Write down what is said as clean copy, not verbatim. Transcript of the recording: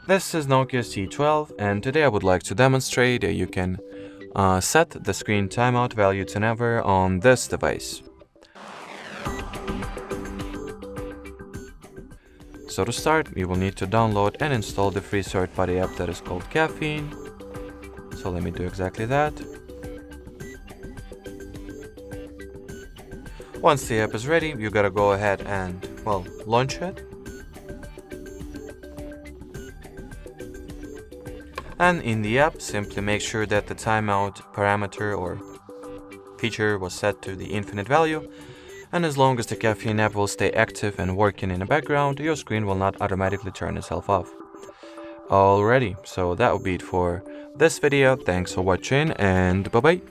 This is Nokia C12, and today I would like to demonstrate that you can set the screen timeout value to never on this device. So to start, you will need to download and install the free third-party app that is called Caffeine. So let me do exactly that. Once the app is ready, you gotta go ahead and, launch it. And in the app, simply make sure that the timeout parameter or feature was set to the infinite value. And as long as the Caffeine app will stay active and working in the background, your screen will not automatically turn itself off. Alrighty, so that will be it for this video. Thanks for watching and bye bye.